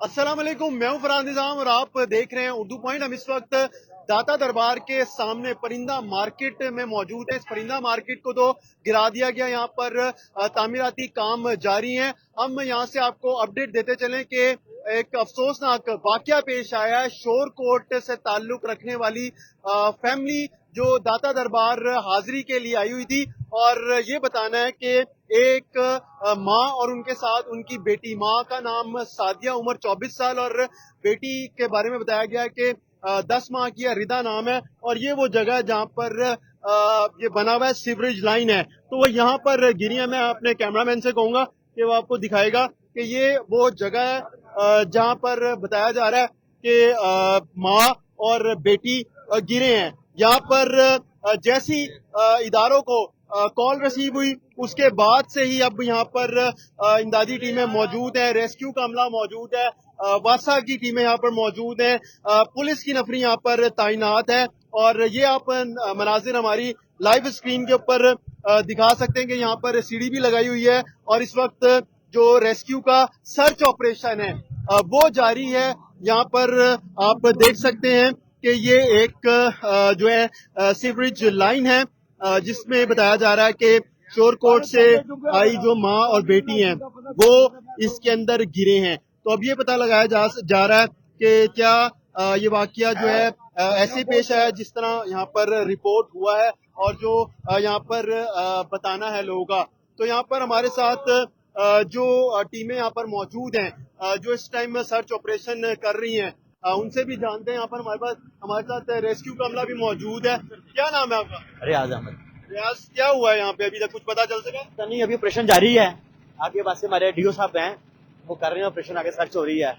अस्सलाम वालेकुम, मैं हूं फरहान निज़ाम और आप देख रहे हैं उर्दू पॉइंट। हम इस वक्त दाता दरबार के सामने परिंदा मार्केट में मौजूद है। इस परिंदा मार्केट को तो गिरा दिया गया, यहाँ पर तामीराती काम जारी हैं। हम यहाँ से आपको अपडेट देते चलें कि एक अफसोसनाक वाकया पेश आया है। शोर कोट से ताल्लुक रखने वाली फैमिली जो दाता दरबार हाजिरी के लिए आई हुई थी, और ये बताना है कि एक माँ और उनके साथ उनकी बेटी, माँ का नाम सादिया, उम्र 24 साल, और बेटी के बारे में बताया गया कि 10 माह की रिदा नाम है। और ये वो जगह है जहाँ पर ये बना हुआ है, सीवरेज लाइन है, तो वो यहाँ पर गिरी है। मैं अपने कैमरामैन से कहूंगा कि वो आपको दिखाएगा कि ये वो जगह है जहाँ पर बताया जा रहा है कि माँ और बेटी गिरे हैं। यहाँ पर जैसी इदारों को कॉल रिसीव हुई, उसके बाद से ही अब यहाँ पर इमदादी टीमें मौजूद हैं, रेस्क्यू का अमला मौजूद है, वासा की टीमें यहाँ पर मौजूद हैं, पुलिस की नफरी यहाँ पर तैनात है। और ये आप मनाजिर हमारी लाइव स्क्रीन के ऊपर दिखा सकते हैं कि यहाँ पर सीढ़ी भी लगाई हुई है, और इस वक्त जो रेस्क्यू का सर्च ऑपरेशन है वो जारी है। यहाँ पर आप देख सकते हैं कि ये एक जो है सीवरेज लाइन है, जिसमें बताया जा रहा है कि शोरकोट से आई जो माँ और बेटी हैं वो इसके अंदर गिरे हैं। तो अब ये पता लगाया जा रहा है कि क्या ये वाकया जो है ऐसे पेश आया जिस तरह यहाँ पर रिपोर्ट हुआ है, और जो यहाँ पर बताना है लोगों का। तो यहाँ पर हमारे साथ जो टीमें यहाँ पर मौजूद हैं जो इस टाइम सर्च ऑपरेशन कर रही हैं, उनसे भी जानते हैं। यहाँ पर हमारे साथ रेस्क्यू का अमला भी मौजूद है। क्या नाम है आपका? रियाज अहमद। रियाज, क्या हुआ है यहाँ पे? अभी तक कुछ पता चल सका? नहीं, अभी ऑपरेशन जारी है। आपके पास से हमारे डीओ साहब हैं, वो कर रहे हैं ऑपरेशन, आगे सर्च हो रही है।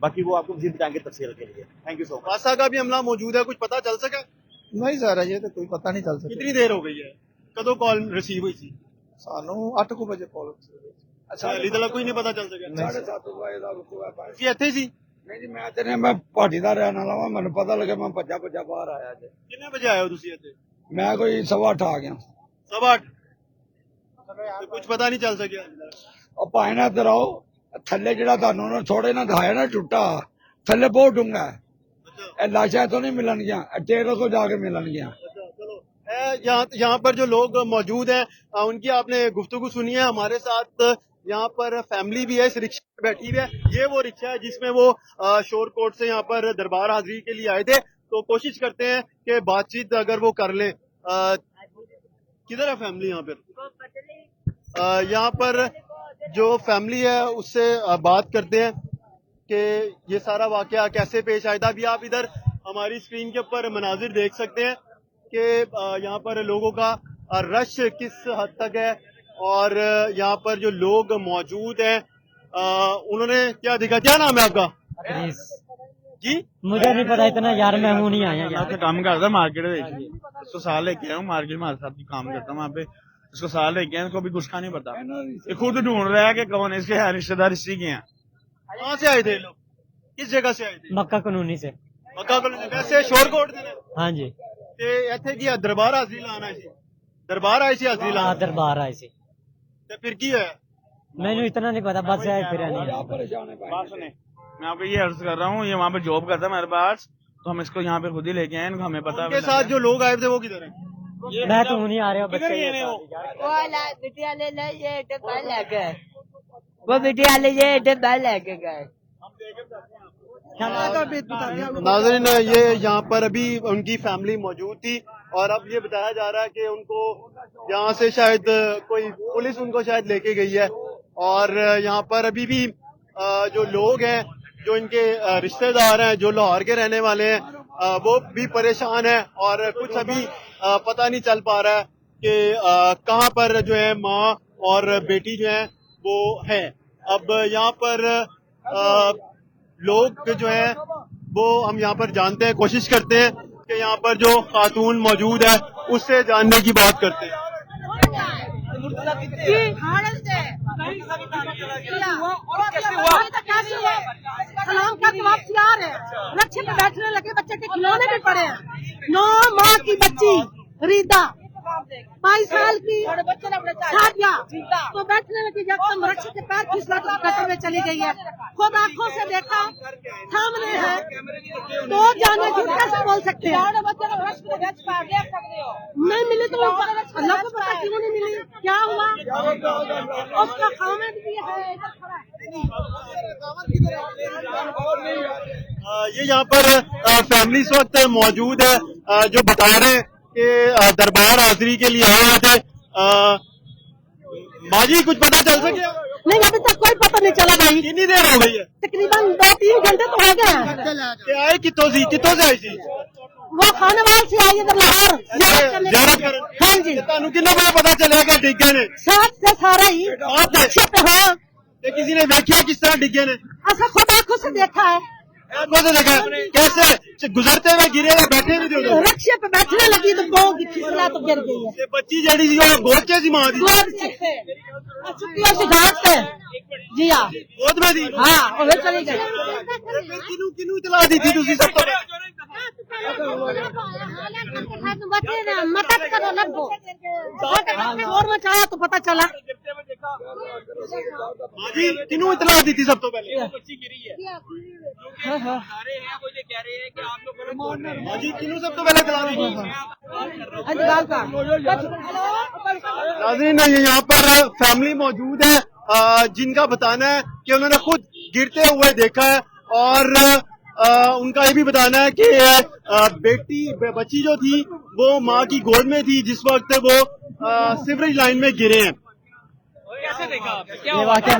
बाकी वो आपको मजीद बताएंगे तफसील के लिए। Thank you so much. वासा का भी अमला मौजूद है, कुछ पता चल सका? नहीं सर, अजे तो कोई पता नहीं चल सका। कितनी देर हो गई है? कदों कॉल रिसीव हुई थी? सानू 8 बजे कॉल। अच्छा, अली तला कोई नहीं पता चल सका? 7:30 बजे ਦਾ ਰੁਕੂਗਾ ਭਾਈ। ਕੀ ਇੱਥੇ ਸੀ? नहीं जी, मैं ਤੇ मैं पार्टी ਦਾ रहने वाला हूं। मैंने पता लगे मैं भज्जा बाहर आया जे। कितने बजे आए हो ਤੁਸੀਂ ਇੱਥੇ? मैं कोई 8:15 आ गया। 8:15? तो कुछ पता नहीं चल सका? और भाई ना इधर आओ, थल्ले ਜਿਹੜਾ ਤੁਹਾਨੂੰ ਨਾ ਥੋੜੇ ਨਾ ਦਿਖਾਇਆ ਨਾ ਟੁੱਟਾ, ਥੱਲੇ ਬਹੁਤ ਡੂੰਘਾ है। अच्छा, ਇਹ ਲਾਸ਼ਾਂ ਤੋਂ नहीं मिलनगियां, टेरों को जाके मिलनगियां। अच्छा, चलो। यहाँ पर जो लोग मौजूद हैं उनकी आपने गुफ्तगू सुनी है। हमारे साथ यहाँ पर फैमिली भी है, इस रिक्शा में बैठी हुई है। ये वो रिक्शा है जिसमें वो शोरकोट से यहाँ पर दरबार हाजिरी के लिए आए थे। तो कोशिश करते हैं कि बातचीत अगर वो कर ले। किधर है फैमिली यहाँ पर? यहाँ पर जो फैमिली है उससे बात करते हैं कि ये सारा वाकया कैसे पेश आया था। अभी आप इधर हमारी स्क्रीन के ऊपर मनाजिर देख सकते हैं कि यहाँ पर लोगों का रश किस हद तक है, और यहाँ पर जो लोग मौजूद हैं उन्होंने क्या दिखा। क्या नाम है आपका? जी, मुझे नहीं पता इतना यार, मैं हूँ नहीं आया मैं काम करता मार्केट में, इसको साल लेके आया हूँ मार्केट में, हमारे साथ भी काम करता हूँ वहाँ पे। इसको साल लेके आया, इसको भी कुछ का नहीं पता। ये खुद ढूंढ रहा है कि कौन है इसके रिश्तेदार, इसी के हैं। कहाँ से आए थे लोग? किस जगह से आए थे? मक्का कानूनी से। मक्का कॉलोनी। वैसे शोरकोट दे ने हाँ जी, ते इत्थे की दरबार हाजिरी लाना सी? दरबार आए सी हाजिरी लाना? दरबार आए सी। ते फिर की है? मैंने इतना नहीं पता, बस आए फिर नहीं। बात सुने, मैं आपको ये अर्ज कर रहा हूँ, ये वहाँ पे जॉब करता है मेरे पास, तो हम इसको यहाँ पे खुद ही लेके आए, इनको हमें पता उनके साथ जो लोग आए थे वो किधर है? मैं तो हूँ नहीं आ रहा, किधर गए ने वो? बिटिया ले ये डब्बा लेके, वो बिटिया ले ये डब्बा लेके गए। नाज़रीन, ये यहाँ पर अभी उनकी फैमिली मौजूद थी, और अब ये बताया जा रहा है कि उनको यहाँ से शायद कोई पुलिस उनको शायद लेके गई है। और यहाँ पर अभी भी जो लोग हैं, जो इनके रिश्तेदार हैं, जो लाहौर के रहने वाले हैं, वो भी परेशान हैं, और कुछ अभी पता नहीं चल पा रहा है कि कहाँ पर जो है माँ और बेटी जो है वो है। अब यहाँ पर लोग जो हैं वो हम यहाँ पर जानते हैं, कोशिश करते हैं कि यहाँ पर जो खातून मौजूद है उससे जानने की बात करते हैं। सलाम का जवाब तैयार है। रक्षे पे बैठने लगे, बच्चे के खिलौने भी पड़े हैं। 9 माह की बच्ची रीदा, 22 साल की सादिया, तो बैठने लगी एकदम रक्षक के पैर फिसला तो गटर में चली गई है। खुद आंखों से देखा, सामने है, तो जाने झूठ कैसे बोल सकते हैं? नहीं मिली तो अल्लाह को पता क्यों नहीं मिली, क्या हुआ? उसका खामिद भी है, इधर खड़ा है। ये यहाँ पर फैमिली इस वक्त मौजूद है जो बता रहे हैं कि दरबार हाजिरी के लिए आए हुए थे। माँ जी कुछ पता चल सके? नहीं अभी तक कोई पता नहीं चला भाई। कितनी देर हो गई है? तकरीबन 2-3 घंटे तो हो गए हैं। ते आए कितों से आई थी? वो खाने वाले से आई इधर लाहौर ज़ियारत करने। हाँ जी, ਤੁਹਾਨੂੰ ਕਿੰਨਾ ਬੜਾ ਪਤਾ ਚੱਲਿਆ ਕਿ ਡਿੱਗੇ ਨੇ? साथ से सारा ही रक्षक हाँ, ਤੇ ਕਿਸੇ ਨੇ ਵੇਖਿਆ किस तरह डिगे ने? ऐसा खुद आंखों से देखा है। आंखों से देखा कैसे गुजरते हुए गिरे या बैठे भी थे उधर? रक्षे पे बैठने लगी तो पाँव की फिसला तो गिर गई है। ਤੇ ਬੱਚੀ ਜਿਹੜੀ ਸੀ ਉਹ ਗੋਦ 'ਚ ਸੀ ਮਾਂ ਦੀ? गोद से छुट्टियों से घाट से जी हाँ ਗੋਦ में थी? हाँ वो चली गई। ਕਿਨੂੰ ਇਤਲਾ ਦਿੱਤੀ ਤੁਸੀਂ ਸਭ ਤੋਂ ਪਹਿਲਾਂ? मदद करो लब्बो और मचाया तो पता चला। माँ जी किਨੂੰ इतला ਦਿੱਤੀ ਸਭ ਤੋਂ ਪਹਿਲਾਂ? माँ जी किਨੂੰ ਸਭ ਤੋਂ ਪਹਿਲਾਂ ਇਤਲਾ ਦਿੱਤੀ? नाज़रीन यहाँ पर फैमिली मौजूद है जिनका बताना है कि उन्होंने खुद गिरते हुए देखा है और उनका ये भी बताना है कि बच्ची जो थी वो माँ की गोद में थी जिस वक्त वो सीवरेज लाइन में गिरे हैं। ये वाकया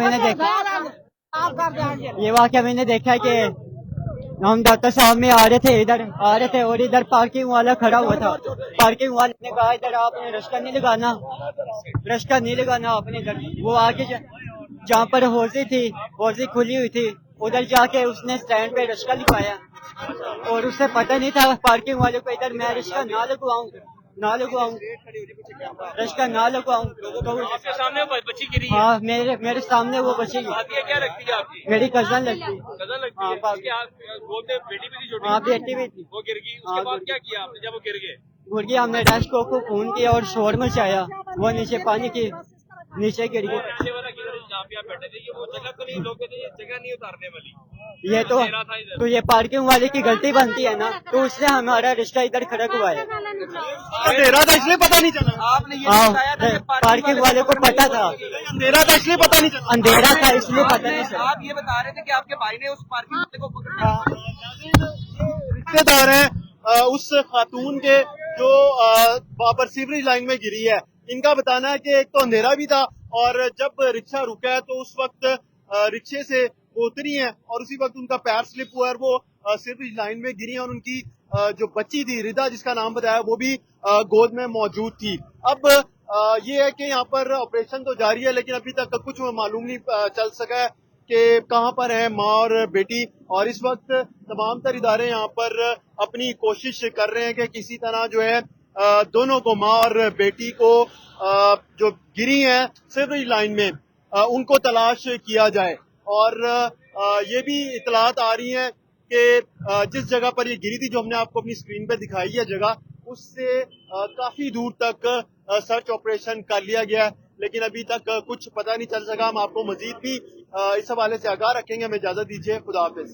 मैंने देखा कि हम डॉक्टर साहब में आ रहे थे और इधर पार्किंग वाला खड़ा हुआ था। पार्किंग वाले ने कहा इधर आपने रश्का नहीं लगाना आपने इधर। वो आगे जहाँ पर हौजी खुली हुई थी उधर जाके उसने स्टैंड पे रश्का लिखवाया और उसे पता नहीं था पार्किंग वाले को इधर मैं रश्का ना लगवाऊं रश्का ना लगवाऊं। तो आपके सामने बच्ची गिरी है? हाँ मेरे सामने वो बची क्या लगती है आपकी? मेरी कजन लगती है। गोद में बेटी भी थी छोटी? हाँ बेटी भी थी। वो गिर गई, उसके बाद क्या किया आपने जब वो गिर गए? मुर्गी हमने रैश को फोन किया और शोर मचाया, वो नीचे पानी की नीचे गिर गई। जहाँ पे आप बैठे थे वो जगह तो नहीं, लोग कहते हैं ये जगह नहीं उतारने वाली। ये तो ये पार्किंग वाले की गलती बनती है ना, तो उसने हमारा रिश्ता इधर खड़ा हुआ है। अंधेरा था इसलिए पता नहीं चला? आपने ये बताया था कि पार्किंग वाले को पता था, अंधेरा था इसलिए पता नहीं चला? अंधेरा था इसलिए पता नहीं चला। आप ये बता रहे थे कि आपके भाई ने उस पार्किंग वाले को पकड़ा। रिश्तेदार हैं उस खातून के जो वहाँ पर सीवरेज लाइन में गिरी है। इनका बताना है कि एक तो अंधेरा भी था और जब रिक्शा रुका है तो उस वक्त रिक्शे से वो उतरी हैं और उसी वक्त उनका पैर स्लिप हुआ और वो सीवरेज लाइन में गिरी हैं और उनकी जो बच्ची थी रिदा जिसका नाम बताया वो भी गोद में मौजूद थी। अब ये है कि यहाँ पर ऑपरेशन तो जारी है लेकिन अभी तक कुछ मालूम नहीं चल सका है कि कहाँ पर है माँ और बेटी। और इस वक्त तमाम तर इदारे यहाँ पर अपनी कोशिश कर रहे हैं कि किसी तरह जो है दोनों को माँ और बेटी को जो गिरी हैं सीवरेज लाइन में उनको तलाश किया जाए। और ये भी इतलात आ रही हैं कि जिस जगह पर ये गिरी थी जो हमने आपको अपनी स्क्रीन पे दिखाई है जगह, उससे काफी दूर तक सर्च ऑपरेशन कर लिया गया है लेकिन अभी तक कुछ पता नहीं चल सका। हम आपको मजीद भी इस हवाले से आगाह रखेंगे। हमें इजाजत दीजिए, खुदा हाफिज।